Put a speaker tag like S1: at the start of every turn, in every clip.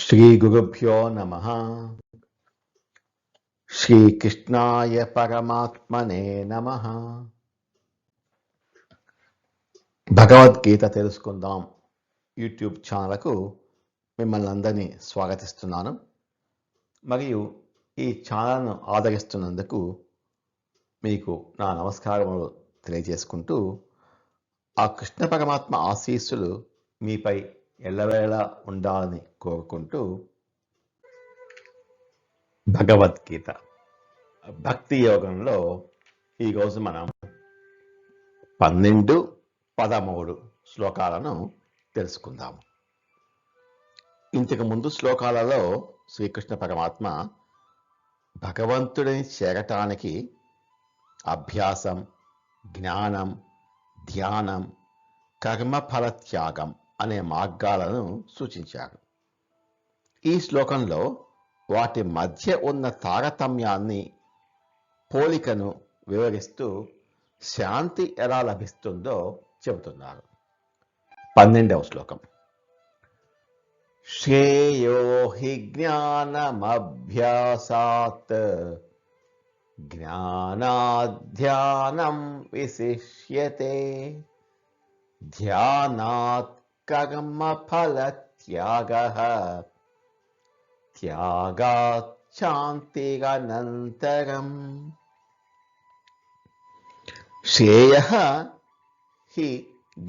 S1: శ్రీగురుభ్యో నమః. శ్రీకృష్ణాయ పరమాత్మనే నమః. భగవద్గీత తెలుసుకుందాం యూట్యూబ్ ఛానల్కు మిమ్మల్ని అందరినీ స్వాగతిస్తున్నాను. మరియు ఈ ఛానల్ను ఆదరిస్తున్నందుకు మీకు నా నమస్కారములు తెలియజేసుకుంటూ, ఆ కృష్ణ పరమాత్మ ఆశీస్సులు మీపై ఎల్లవేళ ఉండాలని కోరుకుంటూ, భగవద్గీత భక్తి యోగంలో ఈరోజు మనం 12, 13 శ్లోకాలను తెలుసుకుందాము. ఇంతకు ముందు శ్లోకాలలో శ్రీకృష్ణ పరమాత్మ భగవంతుడిని చేరటానికి అభ్యాసం, జ్ఞానం, ధ్యానం, కర్మఫల త్యాగం అనే మార్గాలను సూచించారు. ఈ శ్లోకంలో వాటి మధ్య ఉన్న తారతమ్యాన్ని, పోలికను వివరిస్తూ శాంతి ఎలా లభిస్తుందో చెబుతున్నారు. 12వ శ్లోకం. శ్రేయో హి జ్ఞానమభ్యాసాత్ జ్ఞానాధ్యానం విశిష్యతే ధ్యానాత్ కర్మఫల త్యాగః త్యాగాత్ శాంతిరనంతరం. శ్రేయః హి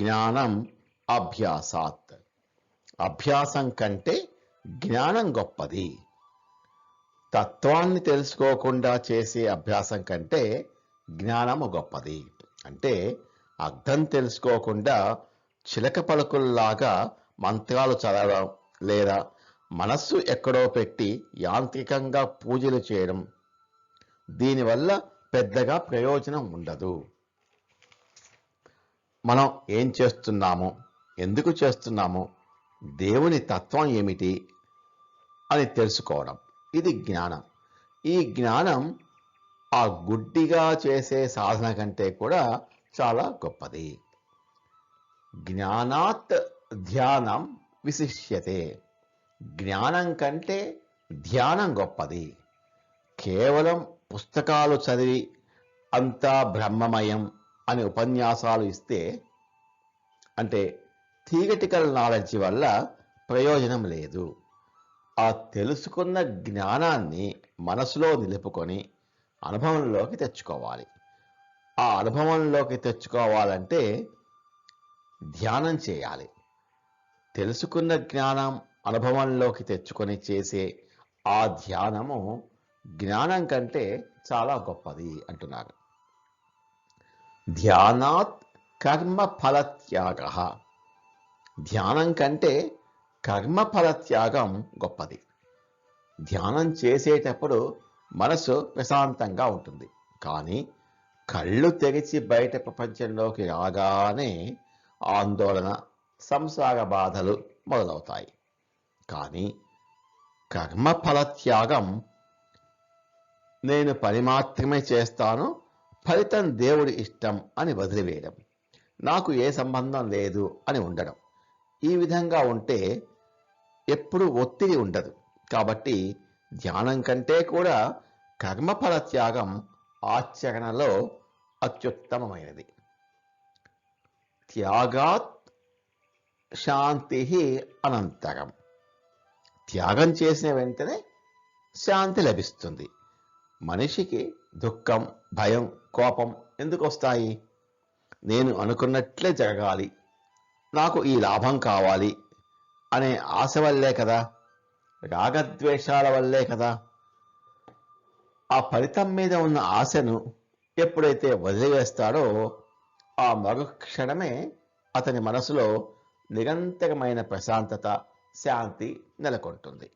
S1: జ్ఞానం అభ్యాసాత్. అభ్యాసం కంటే జ్ఞానం గొప్పది. తత్వాన్ని తెలుసుకోకుండా చేసే అభ్యాసం కంటే జ్ఞానము గొప్పది. అంటే అర్థం తెలుసుకోకుండా చిలక పలుకుల్లాగా మంత్రాలు చదవడం, లేదా మనస్సు ఎక్కడో పెట్టి యాంత్రికంగా పూజలు చేయడం, దీనివల్ల పెద్దగా ప్రయోజనం ఉండదు. మనం ఏం చేస్తున్నామో, ఎందుకు చేస్తున్నామో, దేవుని తత్వం ఏమిటి అని తెలుసుకోవడం, ఇది జ్ఞానం. ఈ జ్ఞానం ఆ గుడ్డిగా చేసే సాధన కంటే కూడా చాలా గొప్పది. జ్ఞానాత్ ధ్యానం విశిష్యతే. జ్ఞానం కంటే ధ్యానం గొప్పది. కేవలం పుస్తకాలు చదివి అంతా బ్రహ్మమయం అని ఉపన్యాసాలు ఇస్తే, అంటే థియరిటికల్ నాలెడ్జ్ వల్ల ప్రయోజనం లేదు. ఆ తెలుసుకున్న జ్ఞానాన్ని మనసులో నిలుపుకొని అనుభవంలోకి తెచ్చుకోవాలి. ఆ అనుభవంలోకి తెచ్చుకోవాలంటే ధ్యానం చేయాలి. తెలుసుకున్న జ్ఞానం అనుభవంలోకి తెచ్చుకొని చేసే ఆ ధ్యానము జ్ఞానం కంటే చాలా గొప్పది అంటున్నారు. ధ్యానాత్ కర్మఫల త్యాగః. ధ్యానం కంటే కర్మఫల త్యాగం గొప్పది. ధ్యానం చేసేటప్పుడు మనసు ప్రశాంతంగా ఉంటుంది. కానీ కళ్ళు తెరిచి బయట ప్రపంచంలోకి రాగానే ఆందోళన, సంసార బాధలు మొదలవుతాయి. కానీ కర్మఫల త్యాగం, నేను పని మాత్రమే చేస్తాను, ఫలితం దేవుడి ఇష్టం అని వదిలివేయడం, నాకు ఏ సంబంధం లేదు అని ఉండడం. ఈ విధంగా ఉంటే ఎప్పుడు ఒత్తిడి ఉండదు. కాబట్టి ధ్యానం కంటే కూడా కర్మఫల త్యాగం ఆచరణలో అత్యుత్తమమైనది. త్యాగాత్ శాంతి అనంతరం. త్యాగం చేసిన వెంటనే శాంతి లభిస్తుంది. మనిషికి దుఃఖం, భయం, కోపం ఎందుకు వస్తాయి? నేను అనుకున్నట్లే జరగాలి, నాకు ఈ లాభం కావాలి అనే ఆశ వల్లే కదా, రాగద్వేషాల వల్లే కదా. ఆ ఫలితం మీద ఉన్న ఆశను ఎప్పుడైతే వదిలివేస్తాడో ఆ మరుక్షణమే అతని మనసులో నిరంతరమైన ప్రశాంతత, శాంతి నెలకొంటుంది.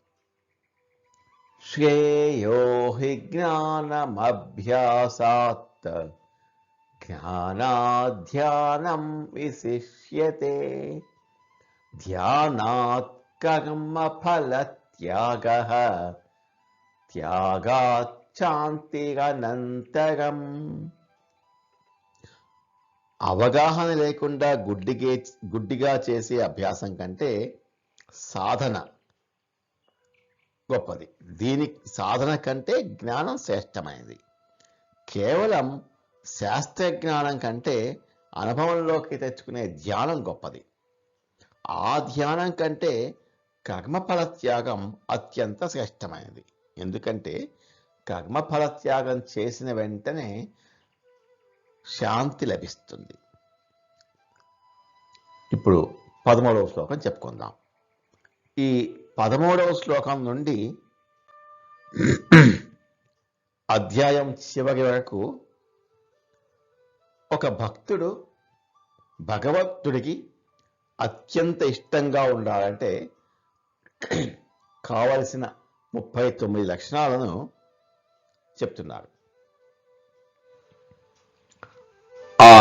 S1: శ్రేయో హి జ్ఞానమభ్యాసాత్ జ్ఞానాధ్యానం విశిష్యతే ధ్యానాత్ కర్మఫల త్యాగః త్యాగాత్ శాంతిరనంతరం. అవగాహన లేకుండా గుడ్డిగా చేసే అభ్యాసం కంటే సాధన గొప్పది. దీని సాధన కంటే జ్ఞానం శ్రేష్టమైనది. కేవలం శాస్త్రజ్ఞానం కంటే అనుభవంలోకి తెచ్చుకునే ధ్యానం గొప్పది. ఆ ధ్యానం కంటే కర్మఫల త్యాగం అత్యంత శ్రేష్టమైనది. ఎందుకంటే కర్మఫల త్యాగం చేసిన వెంటనే శాంతి లభిస్తుంది. ఇప్పుడు 13వ శ్లోకం చెప్పుకుందాం. ఈ 13వ శ్లోకం నుండి అధ్యాయం చివరి వరకు ఒక భక్తుడు భగవంతుడికి అత్యంత ఇష్టంగా ఉండాలంటే కావలసిన 39 లక్షణాలను చెప్తున్నారు. ఆ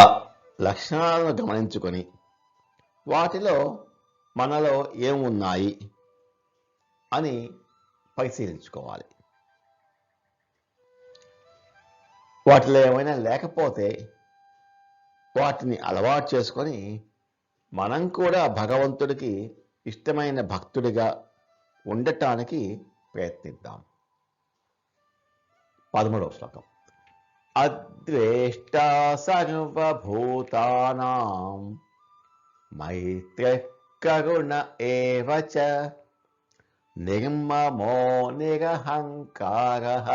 S1: లక్షణాలను గమనించుకొని వాటిలో మనలో ఏమున్నాయి అని పరిశీలించుకోవాలి. వాటిలో ఏమైనా లేకపోతే వాటిని అలవాటు చేసుకొని మనం కూడా భగవంతుడికి ఇష్టమైన భక్తుడిగా ఉండటానికి ప్రయత్నిద్దాం. 13వ శ్లోకం. అద్వేష్టా సర్వభూతానాం మైత్రః కరుణ ఏవ చ నిర్మమో నిరహంకారః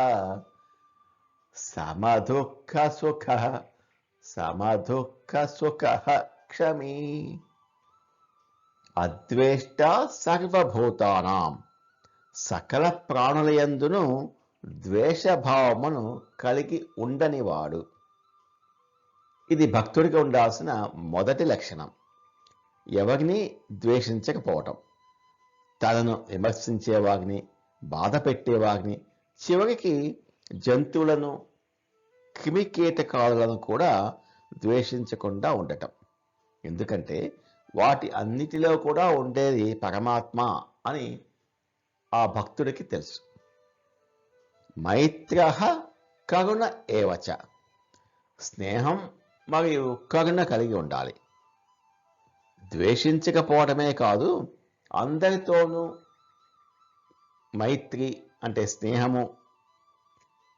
S1: సమదుఃఖసుఖః క్షమీ. అద్వేష్టా సర్వభూతానాం, సకల ప్రాణులయందును ద్వేషభావమును కలిగి ఉండనివాడు. ఇది భక్తుడికి ఉండాల్సిన మొదటి లక్షణం. ఎవరిని ద్వేషించకపోవటం, తనను విమర్శించేవారిని, బాధ పెట్టేవారిని, చివరికి జంతువులను, క్రిమికీటకాలను కూడా ద్వేషించకుండా ఉండటం. ఎందుకంటే వాటి అన్నిటిలో కూడా ఉండేది పరమాత్మ అని ఆ భక్తుడికి తెలుసు. మైత్రః కరుణ ఏవచ, స్నేహం మరియు కరుణ కలిగి ఉండాలి. ద్వేషించకపోవడమే కాదు, అందరితోనూ మైత్రి అంటే స్నేహము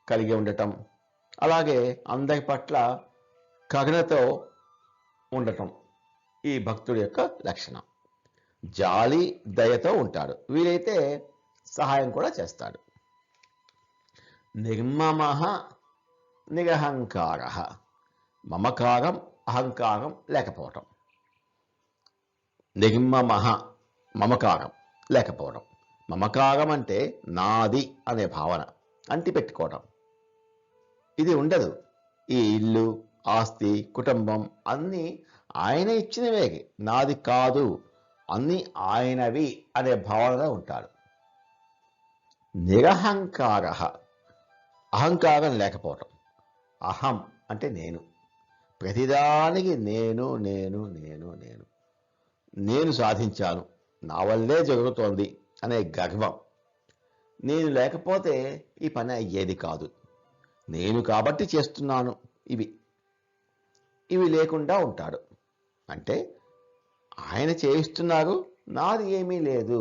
S1: కలిగి ఉండటం, అలాగే అందరి పట్ల కరుణతో ఉండటం ఈ భక్తుడి యొక్క లక్షణం. జాలి, దయతో ఉంటాడు. వీలైతే సహాయం కూడా చేస్తాడు. నిర్మమః నిరహంకారః, మమకారం, అహంకారం లేకపోవటం. నిర్మమః మమకారం లేకపోవడం. మమకారం అంటే నాది అనే భావన, అంటిపెట్టుకోవటం. ఇది ఉండదు. ఈ ఇల్లు, ఆస్తి, కుటుంబం అన్నీ ఆయన ఇచ్చినవే, నాది కాదు, అన్నీ ఆయనవి అనే భావనలో ఉంటాడు. నిరహంకారః, అహంకారం లేకపోవటం. అహం అంటే నేను, ప్రతిదానికి నేను నేను నేను నేను నేను సాధించాను, నా వల్లే జరుగుతోంది అనే గర్వం. నేను లేకపోతే ఈ పని అయ్యేది కాదు, నేను కాబట్టి చేస్తున్నాను, ఇవి లేకుండా ఉంటాడు. అంటే ఆయన చేయిస్తున్నారు, నాది ఏమీ లేదు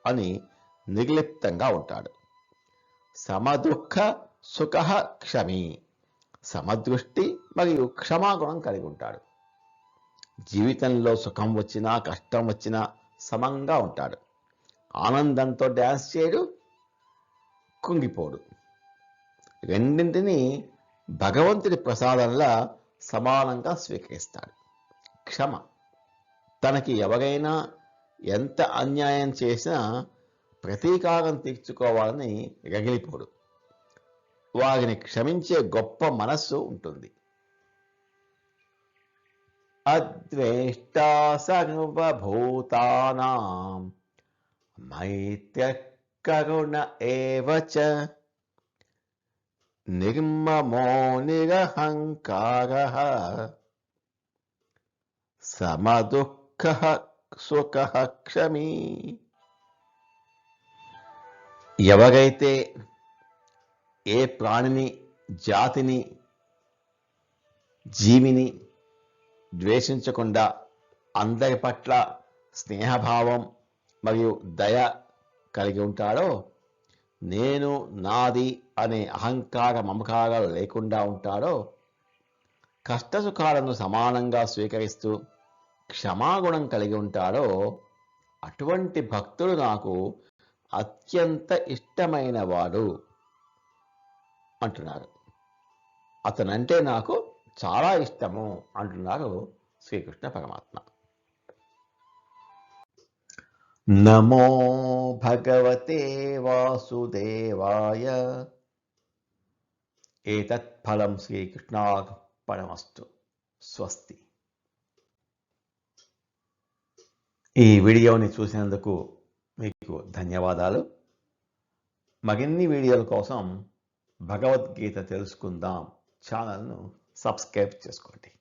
S1: అని నిర్లిప్తంగా ఉంటాడు. సమదుఃఖ సుఖ క్షమీ, సమదృష్టి మరియు క్షమాగుణం కలిగి ఉంటాడు. జీవితంలో సుఖం వచ్చినా కష్టం వచ్చినా సమంగా ఉంటాడు. ఆనందంతో డ్యాన్స్ చేయడు, కుంగిపోడు. రెండింటినీ భగవంతుడి ప్రసాదంలా సమానంగా స్వీకరిస్తాడు. క్షమ, తనకి ఎవరైనా ఎంత అన్యాయం చేసినా ప్రతీకారం తీర్చుకోవాలని రగిలిపోడు. వారిని క్షమించే గొప్ప మనస్సు ఉంటుంది. అద్వేష్టా సర్వభూతానాం మైత్రః కరుణ ఏవ చ నిర్మమో నిరహంకారః సమదుఃఖః సుఖః క్షమీ. ఎవరైతే ఏ ప్రాణిని, జాతిని, జీవిని ద్వేషించకుండా అందరి పట్ల స్నేహభావం మరియు దయ కలిగి ఉంటాడో నేను నాది అనే అహంకార మమకారాలు లేకుండా ఉంటాడో, కష్టసుఖాలను సమానంగా స్వీకరిస్తూ క్షమాగుణం కలిగి ఉంటాడో, అటువంటి భక్తుడు నాకు అత్యంత ఇష్టమైన వాడు అంటున్నారు. అతనంటే నాకు చాలా ఇష్టము అంటున్నారు శ్రీకృష్ణ పరమాత్మ. నమో భగవతే వాసుదేవాయ. ఏతత్ ఫలం శ్రీకృష్ణార్పణమస్తు. స్వస్తి. ఈ వీడియోని చూసినందుకు మీకు ధన్యవాదాలు. మరిన్ని వీడియోల కోసం భగవద్గీత తెలుసుకుందాం ఛానల్ను సబ్స్క్రైబ్ చేసుకోండి.